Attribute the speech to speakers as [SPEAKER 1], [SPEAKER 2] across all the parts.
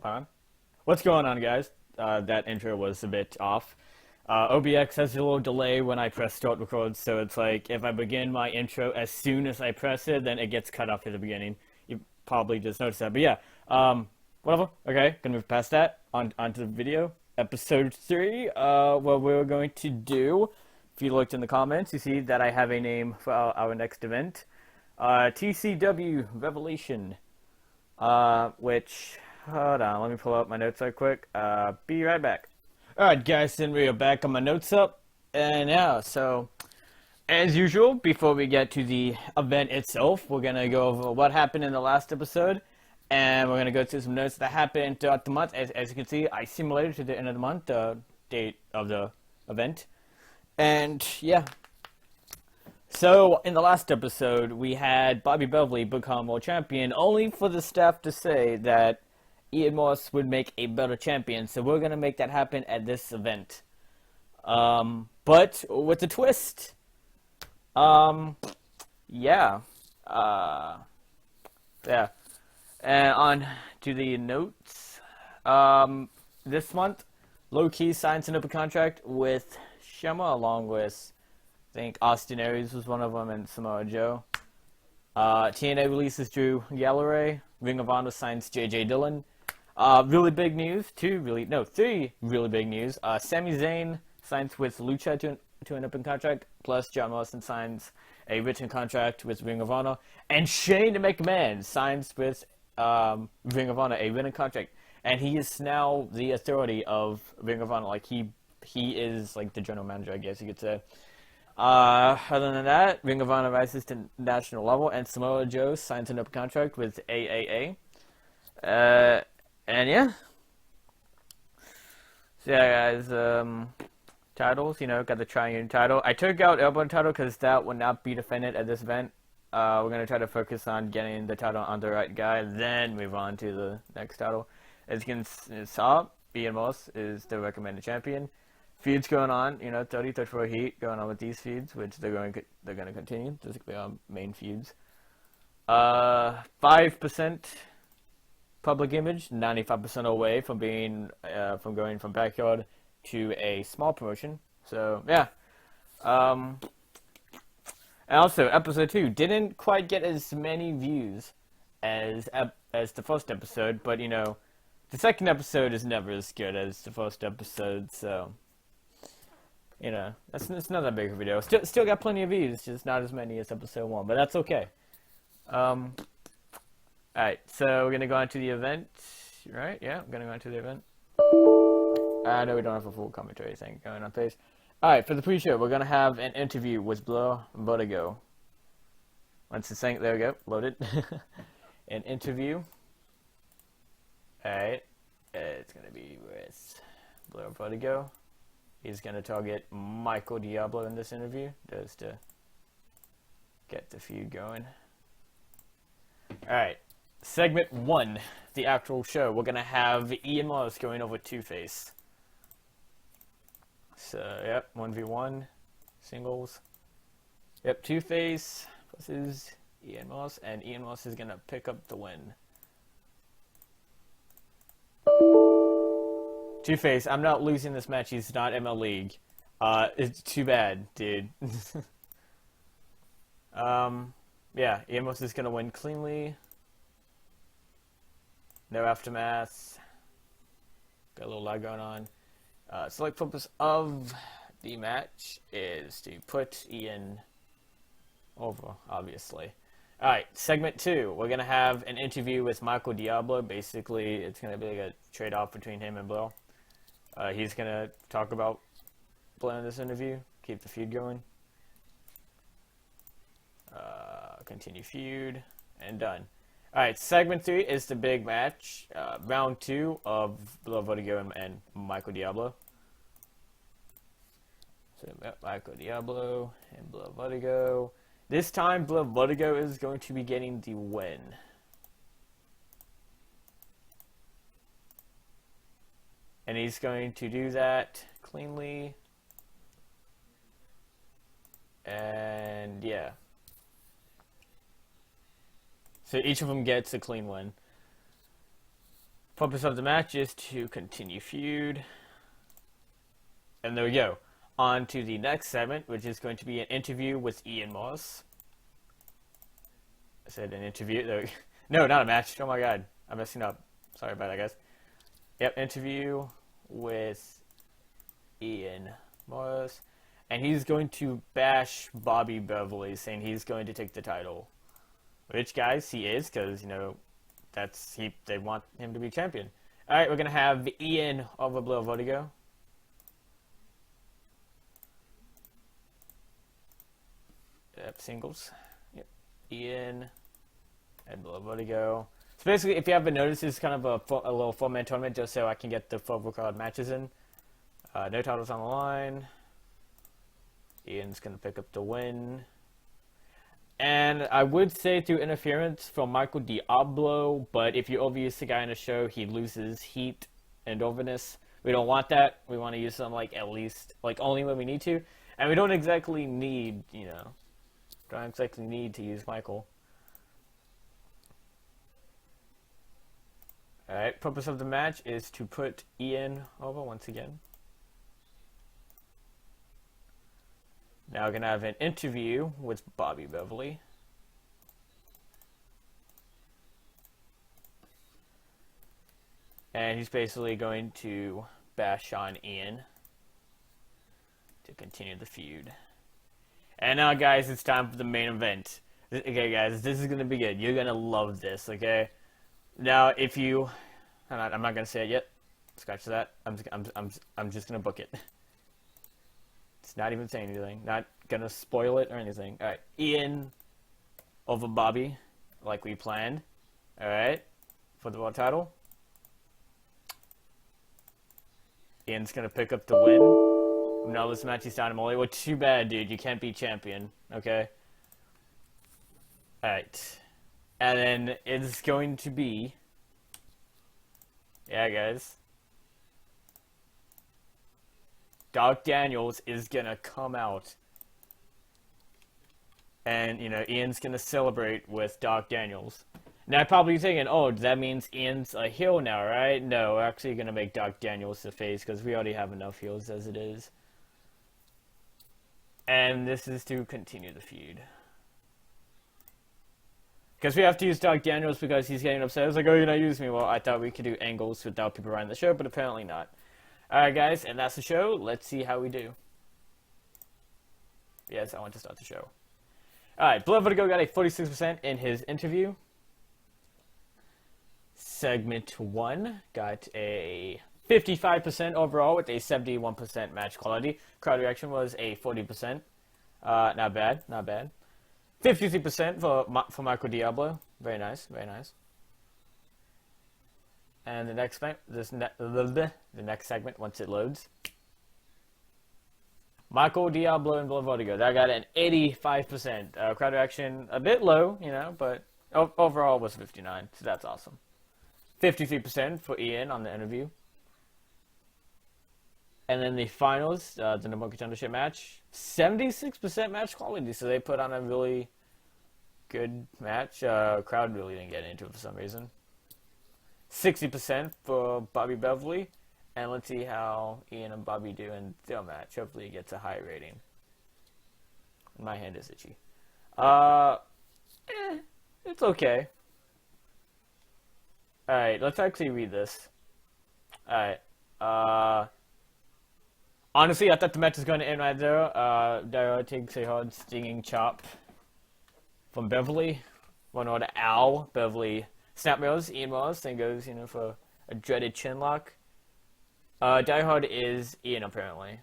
[SPEAKER 1] Fine. What's going on, guys? That intro was a bit off. OBX has a little delay when I press start record, so it's like if I begin my intro as soon as I press it, then it gets cut off at the beginning. You probably just noticed that, but yeah. Whatever. Okay, gonna move past that. Onto the video. Episode 3. What we're going to do, if you looked in the comments, you see that I have a name for our next event. TCW Revelation. Hold on, let me pull up my notes right quick. Be right back. Alright, guys, then we are back on my notes up. And yeah, so, as usual, before we get to the event itself, we're gonna go over what happened in the last episode. And we're gonna go through some notes that happened throughout the month. As you can see, I simulated to the end of the month, the date of the event. And yeah. So, in the last episode, we had Beverly become world champion, only for the staff to say that Iain Morris would make a better champion, so we're going to make that happen at this event. But with a twist. Yeah. Yeah. And on to the notes. This month, Low Key signs an open contract with Shema, along with, I think, Austin Aries was one of them, and Samoa Joe. TNA releases Drew Galloway. Ring of Honor signs JJ Dillon. Really big news. Three really big news. Sami Zayn signs with Lucha to an open contract, plus John Morrison signs a written contract with Ring of Honor, and Shane McMahon signs with Ring of Honor a written contract, and he is now the authority of Ring of Honor. Like he is like the general manager, I guess you could say. Other than that, Ring of Honor rises to national level, and Samoa Joe signs an open contract with AAA. And yeah. So yeah, guys, titles, got the Triune title. I took out Elbow title because that will not be defended at this event. We're going to try to focus on getting the title on the right guy, then move on to the next title. As you can see, Iain Morris is the recommended champion. Feuds going on, 30, 34 heat going on with these feuds, which they're going to continue. Those are our main feuds. 5% public image, 95% away from going from backyard to a small promotion. So yeah. And also, episode 2 didn't quite get as many views as the first episode, but the second episode is never as good as the first episode, so it's not that big of a video. Still got plenty of views, just not as many as episode 1, but that's okay. Alright, so we're gonna go on to the event, right? Yeah, I'm gonna go on to the event. I know we don't have a full commentary thing going on page. Alright, for the pre-show, we're gonna have an interview with Blair Vertigo. Once it's saying, there we go, loaded. An interview. Alright, it's gonna be with Blair Vertigo. He's gonna target Michael Diablo in this interview, just to get the feud going. Alright, segment 1, the actual show. We're gonna have Iain Morris going over Two-Face. So, yep, 1v1, singles. Yep, Two-Face versus Iain Morris, and Iain Morris is gonna pick up the win. Two-Face, I'm not losing this match. He's not in my league. It's too bad, dude. Yeah, Iain Morris is gonna win cleanly. No aftermath. Got a little lag going on. Select purpose of the match is to put Iain over, obviously. Alright, segment 2. We're gonna have an interview with Michael Diablo. Basically, it's gonna be like a trade-off between him and Blair. He's gonna talk about Blair in this interview, keep the feud going. Continue feud, and done. Alright, segment 3 is the big match. Round 2 of Blair Vertigo and Michael Diablo. So, Michael Diablo and Blair Vertigo. This time, Blair Vertigo is going to be getting the win. And he's going to do that cleanly. And yeah. So each of them gets a clean win. Purpose of the match is to continue feud. And there we go. On to the next segment, which is going to be an interview with Iain Morris. I said an interview. No, not a match. Oh my god. I'm messing up. Sorry about that, guys. Yep, interview with Iain Morris. And he's going to bash Bobby Beverly, saying he's going to take the title. Which, guys, he is, because, you know, they want him to be champion. Alright, we're going to have Iain over Blue Vertigo. Yep, singles. Yep, Iain and Blue Vertigo. So basically, if you haven't noticed, this is kind of a little 4-man tournament just so I can get the 4 card matches in. No titles on the line. Iain's going to pick up the win. And I would say through interference from Michael Diablo, but if you overuse the guy in a show, he loses heat and overness. We don't want that. We want to use them like at least, like only when we need to. And we don't exactly need, you know, don't exactly need to use Michael. Alright, purpose of the match is to put Iain over once again. Now we're going to have an interview with Bobby Beverly. And he's basically going to bash on Iain to continue the feud. And now, guys, it's time for the main event. Okay, guys, this is going to be good. You're going to love this, okay? Now, if you... I'm not going to say it yet. Scratch that. I'm just going to book it. It's not even saying anything. Not going to spoil it or anything. Alright, Iain over Bobby, like we planned. Alright, for the world title. Iain's going to pick up the win. No, this match is Dynamite. Well, too bad, dude. You can't be champion. Okay? Alright. And then it's going to be... Yeah, guys. Doc Daniels is gonna come out. And, you know, Iain's gonna celebrate with Doc Daniels. Now, probably thinking, oh, that means Iain's a heel now, right? No, we're actually gonna make Doc Daniels the face, because we already have enough heels as it is. And this is to continue the feud. Because we have to use Doc Daniels because he's getting upset. It's like, oh, you're not using me. Well, I thought we could do angles without people running the show, but apparently not. Alright, guys, and that's the show. Let's see how we do. Yes, I want to start the show. Alright, Blue Vertigo got a 46% in his interview. Segment 1 got a 55% overall with a 71% match quality. Crowd reaction was a 40%. Not bad, not bad. 53% for Michael Diablo. Very nice, very nice. And the next the next segment, once it loads, Michael Diablo and Blue Vertigo. That got an 85%. Crowd reaction a bit low, you know, but overall was 59. So that's awesome. 53% for Iain on the interview. And then the finals, the number one contendership match, 76% match quality. So they put on a really good match. Crowd really didn't get into it for some reason. 60% for Bobby Beverly. And let's see how Iain and Bobby do in their match. Hopefully it gets a high rating. My hand is itchy. It's okay. Alright, let's actually read this. Alright. Honestly, I thought the match was going to end right there. Daryl takes a hard stinging chop from Beverly. One order ow. Beverly snap mirrors, Iain Morris, then goes, you know, for a dreaded chin lock. Die Hard is Iain, apparently.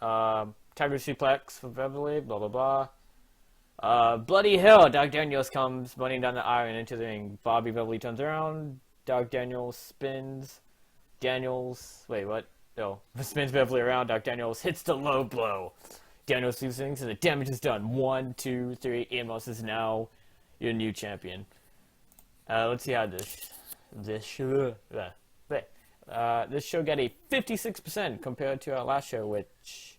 [SPEAKER 1] Tiger suplex for Beverly, blah, blah, blah. Bloody hell, Doc Daniels comes running down the iron into the ring. Bobby Beverly turns around. Doc Daniels spins. Wait, what? No, spins Beverly around. Doc Daniels hits the low blow. Daniels loses, and the damage is done. 1, 2, 3. Iain Morris is now your new champion. Let's see how this show got a 56% compared to our last show, which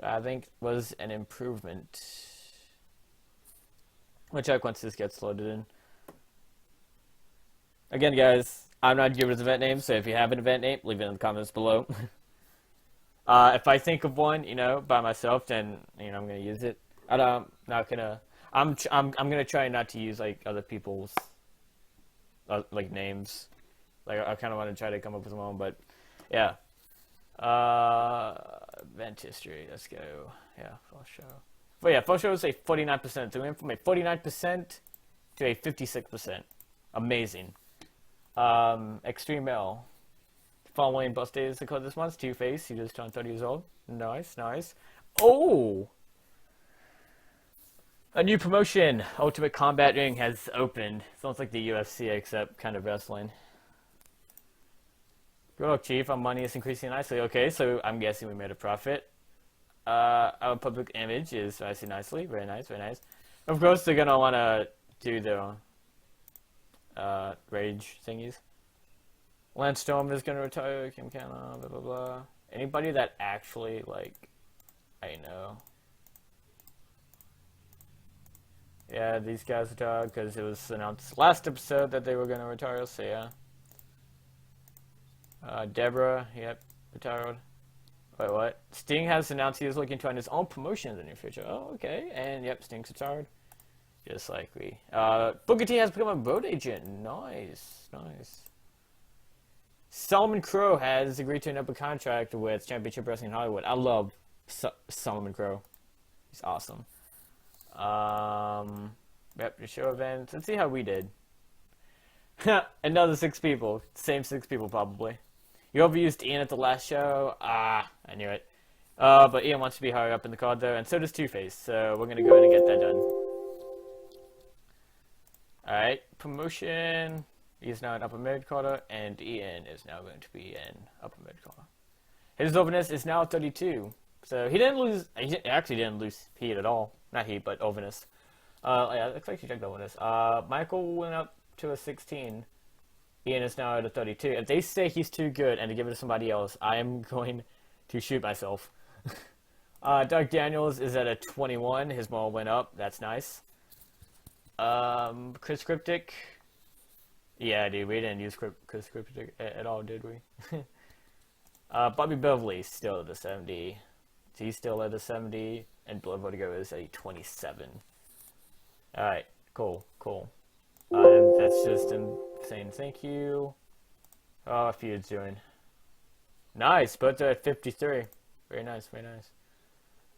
[SPEAKER 1] I think was an improvement. I'll check once this gets loaded in. Again, guys, I'm not good with event names, so if you have an event name, leave it in the comments below. If I think of one, by myself, then I'm gonna use it. I'm not gonna. I'm gonna try not to use like other people's like names. Like I kind of want to try to come up with my own, but yeah. Event history. Let's go. Yeah, full show. But yeah, full show is a 49%. So we went from a 49% to a 56%. Amazing. Extreme L. Following birthday is the code this month. Two-Face. He just turned 30 years old. Nice, nice. Oh! A new promotion. Ultimate Combat Ring has opened. Sounds like the UFC except kind of wrestling. Good luck, Chief. Our money is increasing nicely. Okay, so I'm guessing we made a profit. Our public image is rising nicely. Very nice, very nice. Of course, they're gonna want to do their rage thingies. Lance Storm is gonna retire. Kim Cannon, blah blah blah. Anybody that actually I know. Yeah, these guys retired because it was announced last episode that they were gonna retire. So yeah. Deborah, yep, retired. Wait, what? Sting has announced he is looking to run his own promotion in the near future. Oh, okay. And yep, Sting's retired. Just like we. Booker T has become a road agent. Nice, nice. Solomon Crow has agreed to an upper contract with Championship Wrestling Hollywood. I love Solomon Crow. He's awesome. Yep, the show events. Let's see how we did. Another 6 people. Same 6 people, probably. You overused Ian at the last show. Ah, I knew it. But Ian wants to be higher up in the card, though, and so does Two-Face. So we're going to go ahead and get that done. Alright, promotion. He's now in upper mid-quarter, and Ian is now going to be in upper mid-quarter. His overness is now 32. So he didn't lose. He actually didn't lose heat at all. Not heat, but overness. Yeah, looks like you checked overness. Michael went up to a 16. Ian is now at a 32. If they say he's too good and to give it to somebody else, I am going to shoot myself. Doug Daniels is at a 21. His ball went up. That's nice. Chris Cryptic. Yeah, dude, we didn't use Chris Cryptic at all, did we? Bobby Beverly still at a 70. He's still at a 70. And Blood Vertigo is a 27. Alright, cool, cool. That's just him saying thank you. Oh, Feud's doing. Nice, but at 53. Very nice, very nice.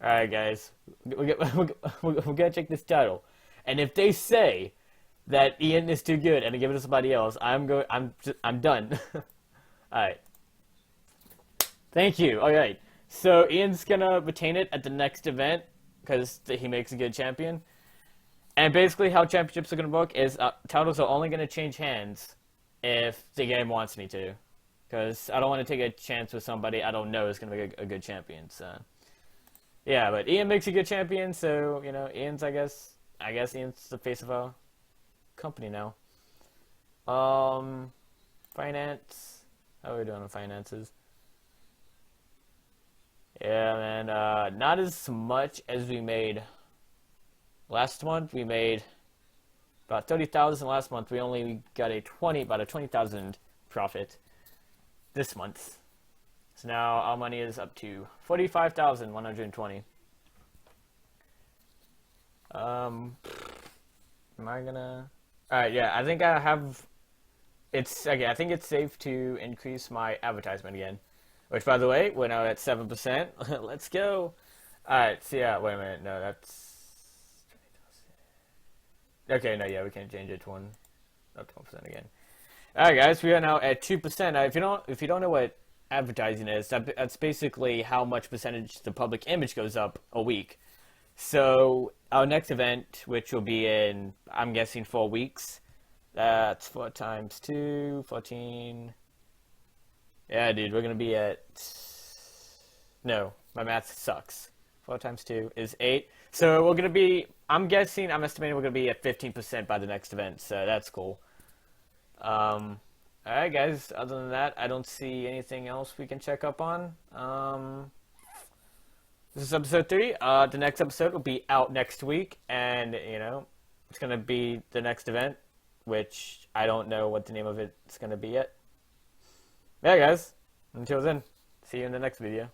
[SPEAKER 1] Alright, guys. We're gonna check this title. And if they say that Ian is too good and to give it to somebody else, I'm done. Alright. Thank you. Alright. So Ian's gonna retain it at the next event because he makes a good champion. And basically how championships are going to work is titles are only going to change hands if the game wants me to. Because I don't want to take a chance with somebody I don't know is going to be a good champion. So, yeah, but Ian makes a good champion, so, Ian's, I guess Ian's the face of our company now. Finance. How are we doing on finances? Yeah, man, not as much as we made. Last month we made about 30,000. Last month we only got about a 20,000 profit. This month, so now our money is up to 45,120. Am I gonna? All right, yeah. I think I have. It's okay. I think it's safe to increase my advertisement again. Which, by the way, we're now at 7%. Let's go. All right. So yeah. Wait a minute. No, that's. Okay, no, yeah, we can change it to 1% again. All right, guys, we are now at 2%. If you don't know what advertising is, that's basically how much percentage the public image goes up a week. So our next event, which will be in, I'm guessing, 4 weeks. That's 4 times 2, 14. Yeah, dude, we're gonna be at. No, my math sucks. 4 times 2 is 8. So we're gonna be. I'm estimating we're going to be at 15% by the next event, so that's cool. Alright, guys, other than that, I don't see anything else we can check up on. This is episode 3. The next episode will be out next week, and, it's going to be the next event, which I don't know what the name of it's going to be yet. Yeah, guys. Until then, see you in the next video.